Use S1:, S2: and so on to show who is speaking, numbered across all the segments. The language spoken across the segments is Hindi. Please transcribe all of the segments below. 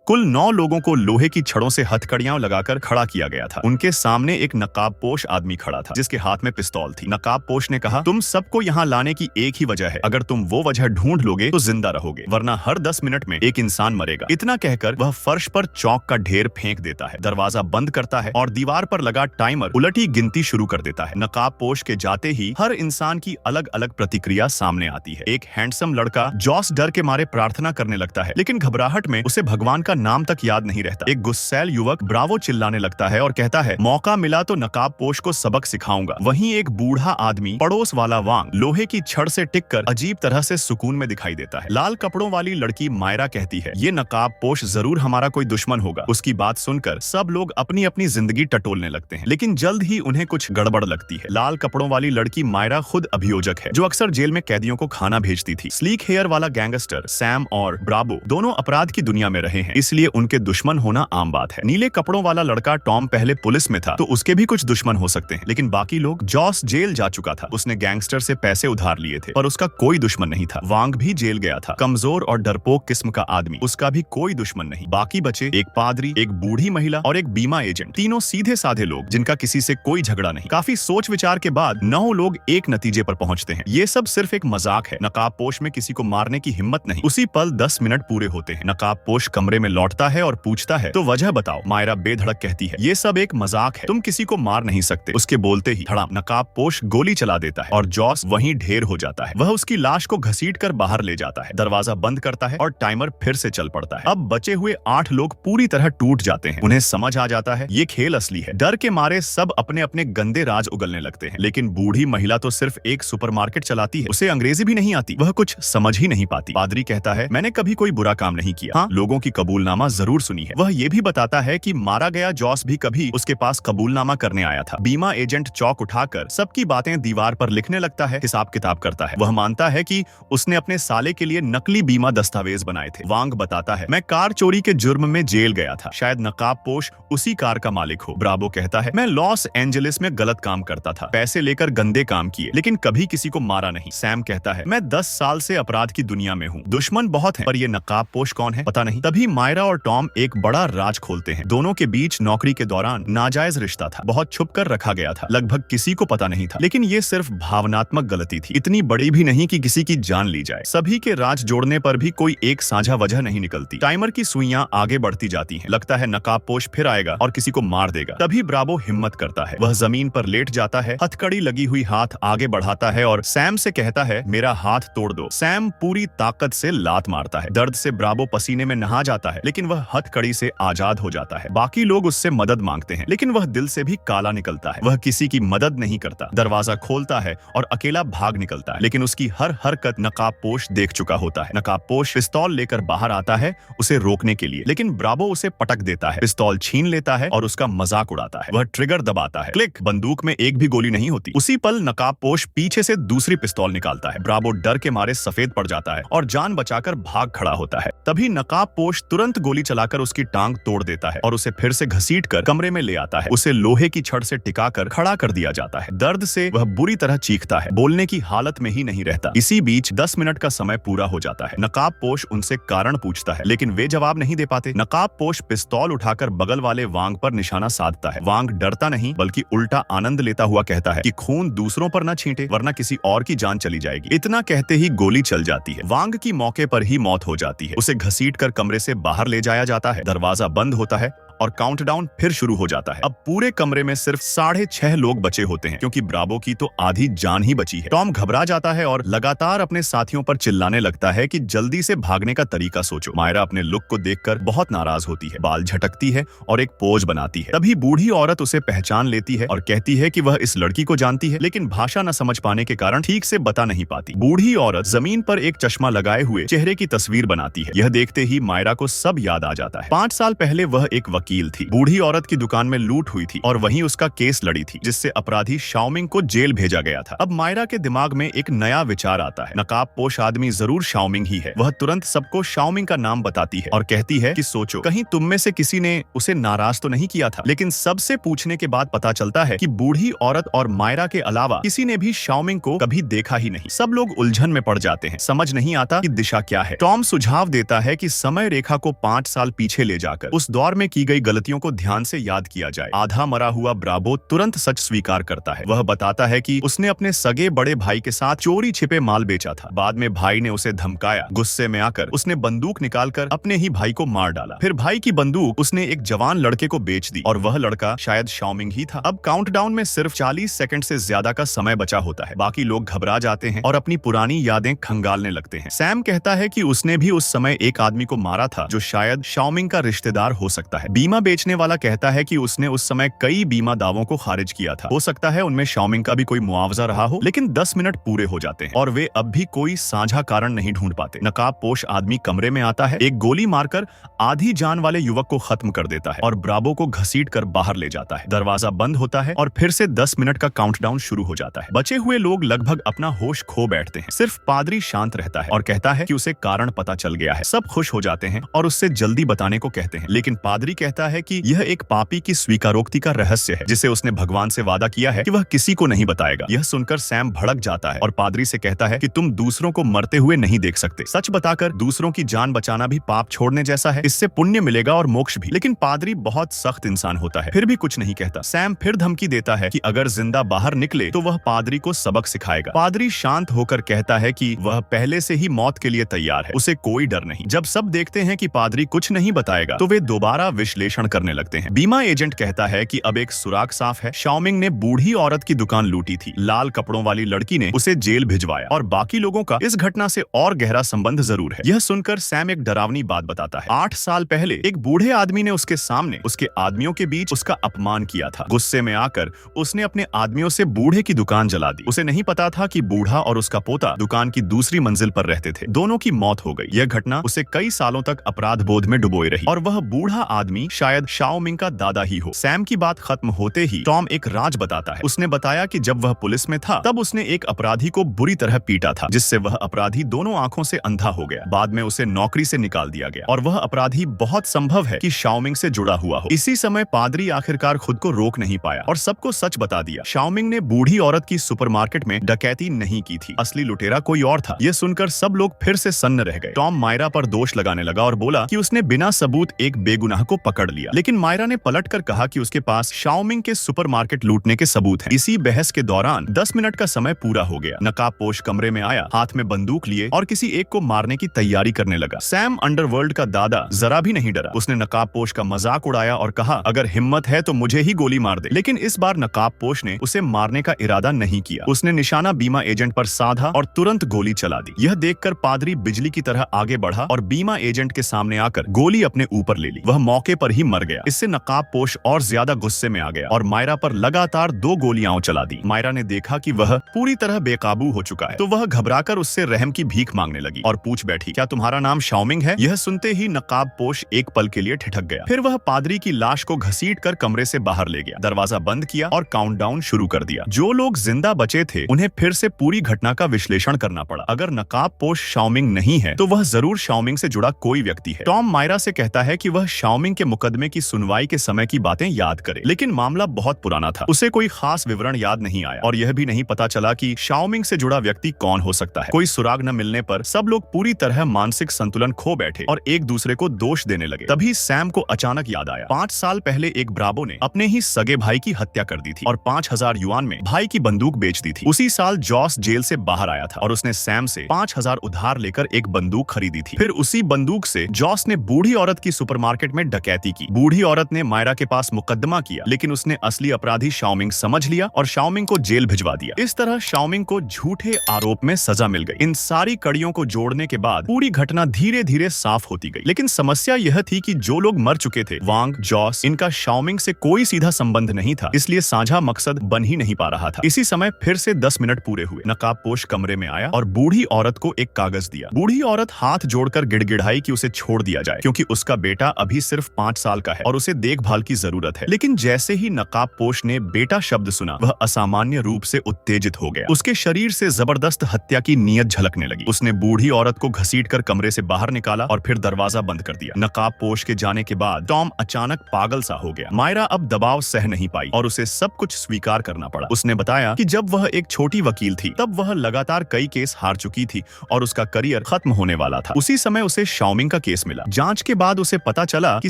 S1: कुल 9 लोगों को लोहे की छड़ों से हथकड़ियां लगाकर खड़ा किया गया था। उनके सामने एक नकाबपोश आदमी खड़ा था जिसके हाथ में पिस्तौल थी। नकाबपोश ने कहा, तुम सबको यहाँ लाने की एक ही वजह है, अगर तुम वो वजह ढूंढ लोगे तो जिंदा रहोगे, वरना हर 10 मिनट में एक इंसान मरेगा। इतना कहकर वह फर्श पर चौक का ढेर फेंक देता है, दरवाजा बंद करता है और दीवार पर लगा टाइमर उलटी गिनती शुरू कर देता है। नकाबपोश के जाते ही हर इंसान की अलग अलग प्रतिक्रिया सामने आती है। एक हैंडसम लड़का जॉस डर के मारे प्रार्थना करने लगता है, लेकिन घबराहट में उसे भगवान का नाम तक याद नहीं रहता। एक गुस्सैल युवक ब्रावो चिल्लाने लगता है और कहता है, मौका मिला तो नकाबपोश को सबक सिखाऊंगा। वहीं एक बूढ़ा आदमी, पड़ोस वाला वांग, लोहे की छड़ से टिककर अजीब तरह से सुकून में दिखाई देता है। लाल कपड़ों वाली लड़की मायरा कहती है, ये नकाबपोश जरूर हमारा कोई दुश्मन होगा। उसकी बात सुनकर सब लोग अपनी अपनी जिंदगी टटोलने लगते हैं, लेकिन जल्द ही उन्हें कुछ गड़बड़ लगती है। लाल कपड़ों वाली लड़की मायरा खुद अभियोजक है, जो अक्सर जेल में कैदियों को खाना भेजती थी। स्लीक हेयर वाला गैंगस्टर सैम और ब्रावो दोनों अपराध की दुनिया में रहे हैं, इसलिए उनके दुश्मन होना आम बात है। नीले कपड़ों वाला लड़का टॉम पहले पुलिस में था, तो उसके भी कुछ दुश्मन हो सकते हैं, लेकिन बाकी लोग, जॉस जेल जा चुका था, उसने गैंगस्टर से पैसे उधार लिए थे, पर उसका कोई दुश्मन नहीं था। वांग भी जेल गया था, कमजोर और डरपोक किस्म का आदमी, उसका भी कोई दुश्मन नहीं। बाकी बचे एक पादरी, एक बूढ़ी महिला और एक बीमा एजेंट, तीनों सीधे साधे लोग जिनका किसी से कोई झगड़ा नहीं। काफी सोच विचार के बाद 9 लोग एक नतीजे पर पहुंचते हैं, ये सब सिर्फ एक मजाक है। नकाबपोश में किसी को मारने की हिम्मत नहीं। उसी पल 10 मिनट पूरे होते हैं। नकाबपोश कमरे में लौटता है और पूछता है, तो वजह बताओ। मायरा बेधड़क कहती है, ये सब एक मजाक है, तुम किसी को मार नहीं सकते। उसके बोलते ही धड़ाम नकाबपोश गोली चला देता है और जॉस वहीं ढेर हो जाता है। वह उसकी लाश को घसीटकर बाहर ले जाता है, दरवाजा बंद करता है और टाइमर फिर से चल पड़ता है। अब बचे हुए 8 लोग पूरी तरह टूट जाते हैं। उन्हें समझ आ जाता है ये खेल असली है। डर के मारे सब अपने अपने गंदे राज उगलने लगते हैं, लेकिन बूढ़ी महिला तो सिर्फ एक सुपरमार्केट चलाती है, उसे अंग्रेजी भी नहीं आती, वह कुछ समझ ही नहीं पाती। पादरी कहता है, मैंने कभी कोई बुरा काम नहीं किया, हाँ लोगों की कबूलनामा जरूर सुनी है। वह ये भी बताता है कि मारा गया जॉस भी कभी उसके पास कबूलनामा करने आया था। बीमा एजेंट चौक उठाकर सबकी बातें दीवार पर लिखने लगता है, हिसाब किताब करता है। वह मानता है कि उसने अपने साले के लिए नकली बीमा दस्तावेज बनाए थे। वांग बताता है, मैं कार चोरी के जुर्म में जेल गया था, शायद नकाबपोश उसी कार का मालिक हो। ब्रावो कहता है, मैं लॉस एंजलिस में गलत काम करता था, पैसे लेकर गंदे काम किए, लेकिन कभी किसी को मारा नहीं। सैम कहता है, मैं 10 साल से अपराध की दुनिया में हूँ, दुश्मन बहुत हैं, पर ये नकाबपोश कौन है पता नहीं। तभी मायरा और टॉम एक बड़ा राज खोलते हैं। दोनों के बीच नौकरी के दौरान नाजायज रिश्ता था, बहुत छुप कर रखा गया था, लगभग किसी को पता नहीं था, लेकिन ये सिर्फ भावनात्मक गलती थी, इतनी बड़ी भी नहीं कि किसी की जान ली जाए। सभी के राज जोड़ने पर भी कोई एक साझा वजह नहीं निकलती। टाइमर की सुइयां आगे बढ़ती जाती हैं, लगता है नकाबपोश फिर आएगा और किसी को मार देगा। तभी ब्रावो हिम्मत करता है, वह जमीन पर लेट जाता है, हथकड़ी लगी हुई हाथ आगे बढ़ाता है और सैम से कहता है, मेरा हाथ तोड़ दो। सैम पूरी ताकत से लात मारता है। दर्द से ब्रावो पसीने में नहा जाता है, लेकिन वह हथकड़ी से आजाद हो जाता है। बाकी लोग उससे मदद मांगते हैं, लेकिन वह दिल से भी काला निकलता है। वह किसी की मदद नहीं करता, दरवाजा खोलता है और अकेला भाग निकलता है, लेकिन उसकी हर हरकत नकाबपोश देख चुका होता है। नकाबपोश पिस्तौल लेकर बाहर आता है उसे रोकने के लिए, लेकिन ब्रावो उसे पटक देता है, पिस्तौल छीन लेता है और उसका मजाक उड़ाता है। वह ट्रिगर दबाता है, क्लिक, बंदूक में एक भी गोली नहीं होती। उसी पल नकाबपोश पीछे से दूसरी पिस्तौल निकालता है। ब्रावो डर के मारे सफेद पड़ जाता है और जान बचाकर भाग खड़ा होता है। तभी नकाबपोश तुरंत गोली चलाकर उसकी टांग तोड़ देता है और उसे फिर से घसीटकर कमरे में ले आता है। उसे लोहे की छड़ से टिकाकर खड़ा कर दिया जाता है। दर्द से वह बुरी तरह चीखता है, बोलने की हालत में ही नहीं रहता। इसी बीच 10 मिनट का समय पूरा हो जाता है। नकाबपोश उनसे कारण पूछता है, लेकिन वे जवाब नहीं दे पाते। नकाबपोश पिस्तौल उठाकर बगल वाले वांग पर निशाना साधता है। वांग डरता नहीं बल्कि उल्टा आनंद लेता हुआ कहता है कि खून दूसरों पर न छींटे, वरना किसी और की जान चली जाएगी। इतना कहते ही गोली चल जाती है। वांग की मौके पर ही मौत हो जाती है। उसे घसीटकर कमरे से बाहर ले जाया जाता है, दरवाजा बंद होता है और काउंटडाउन फिर शुरू हो जाता है। अब पूरे कमरे में सिर्फ 6.5 लोग बचे होते हैं, क्योंकि ब्रावो की तो आधी जान ही बची है। टॉम घबरा जाता है और लगातार अपने साथियों पर चिल्लाने लगता है कि जल्दी से भागने का तरीका सोचो। मायरा अपने लुक को देखकर बहुत नाराज होती है, बाल झटकती है और एक पोज बनाती है। तभी बूढ़ी औरत उसे पहचान लेती है और कहती है कि वह इस लड़की को जानती है, लेकिन भाषा न समझ पाने के कारण ठीक से बता नहीं पाती। बूढ़ी औरत जमीन पर एक चश्मा लगाए हुए चेहरे की तस्वीर बनाती है। यह देखते ही मायरा को सब याद आ जाता है। 5 साल पहले वह एक वकील थी। बूढ़ी औरत की दुकान में लूट हुई थी और वहीं उसका केस लड़ी थी, जिससे अपराधी शाओमिंग को जेल भेजा गया था। अब मायरा के दिमाग में एक नया विचार आता है, नकाबपोश आदमी जरूर शाओमिंग ही है। वह तुरंत सबको शाओमिंग का नाम बताती है और कहती है कि सोचो, कहीं तुम में से किसी ने उसे नाराज तो नहीं किया था। लेकिन सबसे पूछने के बाद पता चलता है कि बूढ़ी औरत और मायरा के अलावा किसी ने भी शाओमिंग को कभी देखा ही नहीं। सब लोग उलझन में पड़ जाते हैं, समझ नहीं आता कि दिशा क्या है। टॉम सुझाव देता है कि समय रेखा को 5 साल पीछे ले जाकर उस दौर में की गई गलतियों को ध्यान से याद किया जाए। आधा मरा हुआ ब्रावो तुरंत सच स्वीकार करता है। वह बताता है कि उसने अपने सगे बड़े भाई के साथ चोरी छिपे माल बेचा था। बाद में भाई ने उसे धमकाया। गुस्से में आकर उसने बंदूक निकालकर अपने ही भाई को मार डाला। फिर भाई की बंदूक उसने एक जवान लड़के को बेच दी और वह लड़का शायद शाओमिंग ही था। अब काउंटडाउन में सिर्फ 40 सेकंड से ज्यादा का समय बचा होता है। बाकी लोग घबरा जाते हैं और अपनी पुरानी यादें खंगालने लगते हैं। सैम कहता है कि उसने भी उस समय एक आदमी को मारा था जो शायद शाओमिंग का रिश्तेदार हो सकता है। बीमा बेचने वाला कहता है कि उसने उस समय कई बीमा दावों को खारिज किया था। हो सकता है उनमें शाओमिंग का भी कोई मुआवजा रहा हो। लेकिन 10 मिनट पूरे हो जाते हैं और वे अब भी कोई साझा कारण नहीं ढूंढ पाते। नकाबपोश आदमी कमरे में आता है, एक गोली मारकर आधी जान वाले युवक को खत्म कर देता है और ब्रावो को घसीट कर बाहर ले जाता है। दरवाजा बंद होता है और फिर से 10 मिनट का काउंटडाउन शुरू हो जाता है। बचे हुए लोग लगभग अपना होश खो बैठते हैं। सिर्फ पादरी शांत रहता है और कहता है कि उसे कारण पता चल गया है। सब खुश हो जाते हैं और उससे जल्दी बताने को कहते हैं। लेकिन पादरी कहता है कि यह एक पापी की स्वीकारोक्ति का रहस्य है, जिसे उसने भगवान से वादा किया है कि वह किसी को नहीं बताएगा। यह सुनकर सैम भड़क जाता है और पादरी से कहता है कि तुम दूसरों को मरते हुए नहीं देख सकते। सच बताकर दूसरों की जान बचाना भी पाप छोड़ने जैसा है। इससे पुण्य मिलेगा और मोक्ष भी। लेकिन पादरी बहुत सख्त इंसान होता है, फिर भी कुछ नहीं कहता। सैम फिर धमकी देता है कि अगर जिंदा बाहर निकले तो वह पादरी को सबक सिखाएगा। पादरी शांत होकर कहता है कि वह पहले से ही मौत के लिए तैयार है, उसे कोई डर नहीं। जब सब देखते हैं कि पादरी कुछ नहीं बताएगा तो वे दोबारा विश्लेषण करने लगते हैं। बीमा एजेंट कहता है कि अब एक सुराग साफ है। शाओमिंग ने बूढ़ी औरत की दुकान लूटी थी, लाल कपड़ों वाली लड़की ने उसे जेल भिजवाया और बाकी लोगों का इस घटना से और गहरा संबंध जरूर है। यह सुनकर सैम एक डरावनी बात बताता है। 8 साल पहले एक बूढ़े आदमी ने उसके सामने उसके आदमियों के बीच उसका अपमान किया था। गुस्से में आकर उसने अपने आदमियों से बूढ़े की दुकान जला दी। उसे नहीं पता था कि बूढ़ा और उसका पोता दुकान की दूसरी मंजिल पर रहते थे। दोनों की मौत हो गई। यह घटना उसे कई सालों तक अपराध बोध में डुबोए रही और वह बूढ़ा आदमी शायद शाओमिंग का दादा ही हो। सैम की बात खत्म होते ही टॉम एक राज बताता है। उसने बताया कि जब वह पुलिस में था तब उसने एक अपराधी को बुरी तरह पीटा था, जिससे वह अपराधी दोनों आंखों से अंधा हो गया। बाद में उसे नौकरी से निकाल दिया गया और वह अपराधी बहुत संभव है कि शाओमिंग से जुड़ा हुआ हो। इसी समय पादरी आखिरकार खुद को रोक नहीं पाया और सबको सच बता दिया। शाओमिंग ने बूढ़ी औरत की सुपरमार्केट में डकैती नहीं की थी, असली लुटेरा कोई और था। यह सुनकर सब लोग फिर से सन्न रह गए। टॉम मायरा पर दोष लगाने लगा और बोला कि उसने बिना सबूत एक बेगुनाह को पकड़ लिया। लेकिन मायरा ने पलटकर कहा कि उसके पास शाओमिंग के सुपरमार्केट लूटने के सबूत हैं। इसी बहस के दौरान 10 मिनट का समय पूरा हो गया। नकाबपोश कमरे में आया, हाथ में बंदूक लिए और किसी एक को मारने की तैयारी करने लगा। सैम अंडरवर्ल्ड का दादा जरा भी नहीं डरा। उसने नकाबपोश का मजाक उड़ाया और कहा, अगर हिम्मत है तो मुझे ही गोली मार दे। लेकिन इस बार नकाबपोश ने उसे मारने का इरादा नहीं किया। उसने निशाना बीमा एजेंट पर साधा और तुरंत गोली चला दी। यह देखकर पादरी बिजली की तरह आगे बढ़ा और बीमा एजेंट के सामने आकर गोली अपने ऊपर ले ली। वह मौके पर ही मर गया। इससे नकाबपोश और ज्यादा गुस्से में आ गया और मायरा पर लगातार 2 गोलियां चला दी। मायरा ने देखा कि वह पूरी तरह बेकाबू हो चुका है तो वह घबराकर उससे रहम की भीख मांगने लगी और पूछ बैठी, क्या तुम्हारा नाम शाओमिंग है? यह सुनते ही नकाबपोश एक पल के लिए ठिठक गया। फिर वह पादरी की लाश को घसीट कर कमरे से बाहर ले गया, दरवाजा बंद किया और काउंटडाउन शुरू कर दिया। जो लोग जिंदा बचे थे उन्हें फिर से पूरी घटना का विश्लेषण करना पड़ा। अगर नकाबपोश शाओमिंग नहीं है तो वह जरूर शाओमिंग से जुड़ा कोई व्यक्ति है। टॉम मायरा से कहता है कि वह शाओमिंग के मुकदमे की सुनवाई के समय की बातें याद करे, लेकिन मामला बहुत पुराना था। उसे कोई खास विवरण याद नहीं आया और यह भी नहीं पता चला कि शाओमिंग से जुड़ा व्यक्ति कौन हो सकता है। कोई सुराग न मिलने पर सब लोग पूरी तरह मानसिक संतुलन खो बैठे और एक दूसरे को दोष देने लगे। तभी सैम को अचानक याद आया, 5 साल पहले एक ब्रावो ने अपने ही सगे भाई की हत्या कर दी थी और 5000 युआन में भाई की बंदूक बेच दी थी। उसी साल जॉस जेल से बाहर आया था और उसने सैम से 5000 उधार लेकर एक बंदूक खरीदी थी। फिर उसी बंदूक से जॉस ने बूढ़ी औरत की सुपरमार्केट में डकैती की। बूढ़ी औरत ने मायरा के पास मुकदमा किया, लेकिन उसने असली अपराधी शाओमिंग समझ लिया और शाओमिंग को जेल भिजवा दिया। इस तरह शाओमिंग को झूठे आरोप में सजा मिल गई। इन सारी कड़ियों को जोड़ने के बाद पूरी घटना धीरे धीरे साफ होती गई। लेकिन समस्या यह थी कि जो लोग मर चुके थे, वांग, जॉस, इनका शाओमिंग से कोई सीधा संबंध नहीं था, इसलिए साझा मकसद बन ही नहीं पा रहा था। इसी समय फिर से 10 मिनट पूरे हुए। नकाबपोश कमरे में आया और बूढ़ी औरत को एक कागज दिया। बूढ़ी औरत हाथ जोड़कर गिड़गिड़ाई कि उसे छोड़ दिया जाए, क्योंकि उसका बेटा अभी सिर्फ 5 5 साल का है और उसे देखभाल की जरूरत है। लेकिन जैसे ही नकाबपोश ने बेटा शब्द सुना, वह असामान्य रूप से उत्तेजित हो गया। उसके शरीर से जबरदस्त हत्या की नीयत झलकने लगी। उसने बूढ़ी औरत को घसीटकर कमरे से बाहर निकाला और फिर दरवाजा बंद कर दिया। नकाबपोश के जाने के बाद टॉम अचानक पागल सा हो गया। मायरा अब दबाव सह नहीं पाई और उसे सब कुछ स्वीकार करना पड़ा। उसने बताया कि जब वह एक छोटी वकील थी तब वह लगातार कई केस हार चुकी थी और उसका करियर खत्म होने वाला था। उसी समय उसे शाओमिंग का केस मिला। जांच के बाद उसे पता चला कि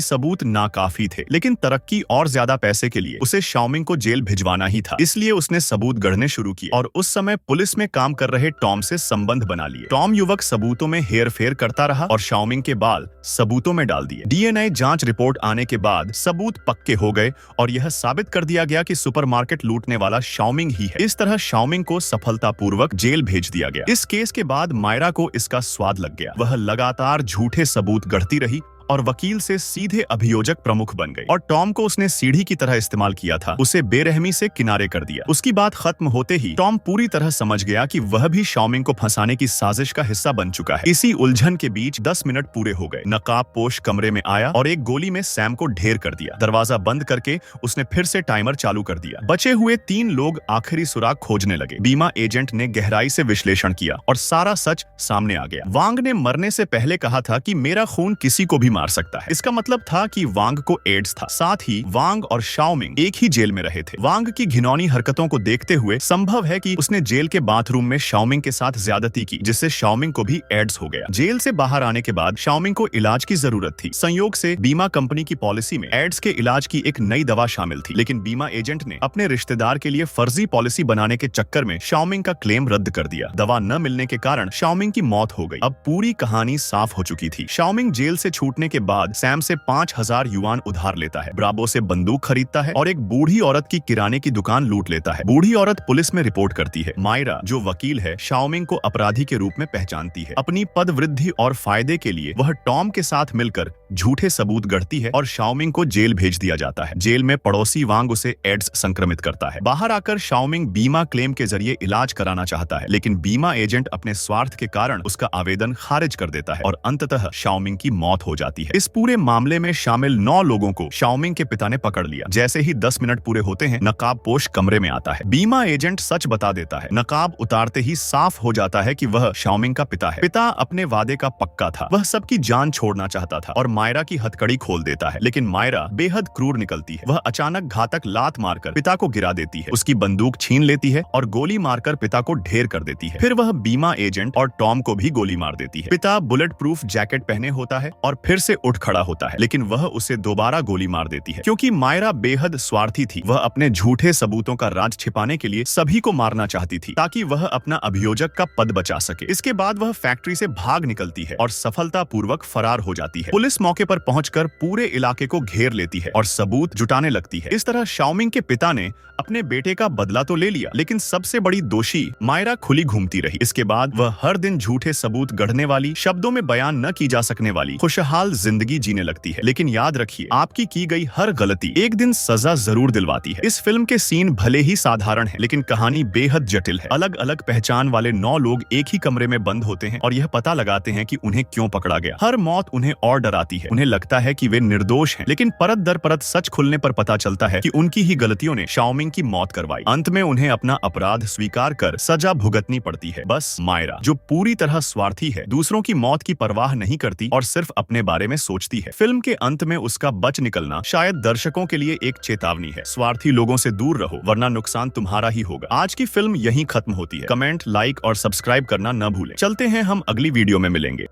S1: सबूत नाकाफी थे, लेकिन तरक्की और ज्यादा पैसे के लिए उसे शाओमिंग को जेल भिजवाना ही था। इसलिए उसने सबूत गढ़ने शुरू किए और उस समय पुलिस में काम कर रहे टॉम से संबंध बना लिए। टॉम युवक सबूतों में हेर फेर करता रहा और शाओमिंग के बाल सबूतों में डाल दिए। डीएनए जांच रिपोर्ट आने के बाद सबूत पक्के हो गए और यह साबित कर दिया गया कि सुपरमार्केट लूटने वाला शाओमिंग ही है। इस तरह शाओमिंग को सफलतापूर्वक जेल भेज दिया गया। इस केस के बाद मायरा को इसका स्वाद लग गया। वह लगातार झूठे सबूत गढ़ती रही और वकील से सीधे अभियोजक प्रमुख बन गई। और टॉम को उसने सीढ़ी की तरह इस्तेमाल किया था, उसे बेरहमी से किनारे कर दिया। उसकी बात खत्म होते ही टॉम पूरी तरह समझ गया कि वह भी शाओमिंग को फंसाने की साजिश का हिस्सा बन चुका है। इसी उलझन के बीच 10 मिनट पूरे हो गए। नकाबपोश कमरे में आया और एक गोली में सैम को ढेर कर दिया। दरवाजा बंद करके उसने फिर से टाइमर चालू कर दिया। बचे हुए 3 लोग आखिरी सुराग खोजने लगे। बीमा एजेंट ने गहराई से विश्लेषण किया और सारा सच सामने आ गया। वांग ने मरने से पहले कहा था कि मेरा खून किसी को भी मार सकता है। इसका मतलब था कि वांग को एड्स था। साथ ही वांग और शाओमिंग एक ही जेल में रहे थे। वांग की घिनौनी हरकतों को देखते हुए संभव है कि उसने जेल के बाथरूम में शाओमिंग के साथ ज्यादती की, जिससे शाओमिंग को भी एड्स हो गया। जेल से बाहर आने के बाद शाओमिंग को इलाज की जरूरत थी। संयोग से बीमा कंपनी की पॉलिसी में एड्स के इलाज की एक नई दवा शामिल थी, लेकिन बीमा एजेंट ने अपने रिश्तेदार के लिए फर्जी पॉलिसी बनाने के चक्कर में शाओमिंग का क्लेम रद्द कर दिया। दवा न मिलने के कारण शाओमिंग की मौत हो गई। अब पूरी कहानी साफ हो चुकी थी। शाओमिंग जेल से छूटने के बाद सैम से 5000 युआन उधार लेता है, ब्रावो से बंदूक खरीदता है और एक बूढ़ी औरत की किराने की दुकान लूट लेता है। बूढ़ी औरत पुलिस में रिपोर्ट करती है। मायरा, जो वकील है, शाओमिंग को अपराधी के रूप में पहचानती है। अपनी पद वृद्धि और फायदे के लिए वह टॉम के साथ मिलकर झूठे सबूत गढ़ती है और शाओमिंग को जेल भेज दिया जाता है। जेल में पड़ोसी वांग उसे एड्स संक्रमित करता है। बाहर आकर शाओमिंग बीमा क्लेम के जरिए इलाज कराना चाहता है, लेकिन बीमा एजेंट अपने स्वार्थ के कारण उसका आवेदन खारिज कर देता है और अंततः शाओमिंग की मौत हो जाती है। इस पूरे मामले में शामिल 9 लोगों को शाओमिंग के पिता ने पकड़ लिया। जैसे ही 10 मिनट पूरे होते हैं, नकाबपोश कमरे में आता है। बीमा एजेंट सच बता देता है। नकाब उतारते ही साफ हो जाता है कि वह शाओमिंग का पिता है। पिता अपने वादे का पक्का था। वह सबकी जान छोड़ना चाहता था और मायरा की हथकड़ी खोल देता है, लेकिन मायरा बेहद क्रूर निकलती है। वह अचानक घातक लात मारकर पिता को गिरा देती है, उसकी बंदूक छीन लेती है और गोली मारकर पिता को ढेर कर देती है। फिर वह बीमा एजेंट और टॉम को भी गोली मार देती है। पिता बुलेट प्रूफ जैकेट पहने होता है और फिर से उठ खड़ा होता है, लेकिन वह उसे दोबारा गोली मार देती है। क्योंकि मायरा बेहद स्वार्थी थी, वह अपने झूठे सबूतों का राज छिपाने के लिए सभी को मारना चाहती थी ताकि वह अपना अभियोजक का पद बचा सके। इसके बाद वह फैक्ट्री से भाग निकलती है और सफलतापूर्वक फरार हो जाती है। पुलिस मौके पर पहुंचकर पूरे इलाके को घेर लेती है और सबूत जुटाने लगती है। इस तरह शाओमिंग के पिता ने अपने बेटे का बदला तो ले लिया, लेकिन सबसे बड़ी दोषी मायरा खुली घूमती रही। इसके बाद वह हर दिन झूठे सबूत गढ़ने वाली, शब्दों में बयान न की जा सकने वाली खुशहाल जिंदगी जीने लगती है। लेकिन याद रखिए, आपकी की गई हर गलती एक दिन सजा जरूर दिलवाती है। इस फिल्म के सीन भले ही साधारण है, लेकिन कहानी बेहद जटिल है। अलग अलग पहचान वाले 9 लोग एक ही कमरे में बंद होते हैं और यह पता लगाते हैं कि उन्हें क्यों पकड़ा गया। हर मौत उन्हें और डराती है। उन्हें लगता है कि वे निर्दोष हैं, लेकिन परत दर परत सच खुलने पर पता चलता है कि उनकी ही गलतियों ने शाओमिंग की मौत करवाई। अंत में उन्हें अपना अपराध स्वीकार कर सजा भुगतनी पड़ती है। बस मायरा, जो पूरी तरह स्वार्थी है, दूसरों की मौत की परवाह नहीं करती और सिर्फ अपने बारे में सोचती है। फिल्म के अंत में उसका बच निकलना शायद दर्शकों के लिए एक चेतावनी है। स्वार्थी लोगों से दूर रहो, वरना नुकसान तुम्हारा ही होगा। आज की फिल्म यहीं खत्म होती है। कमेंट, लाइक और सब्सक्राइब करना न भूलें। चलते हैं, हम अगली वीडियो में मिलेंगे।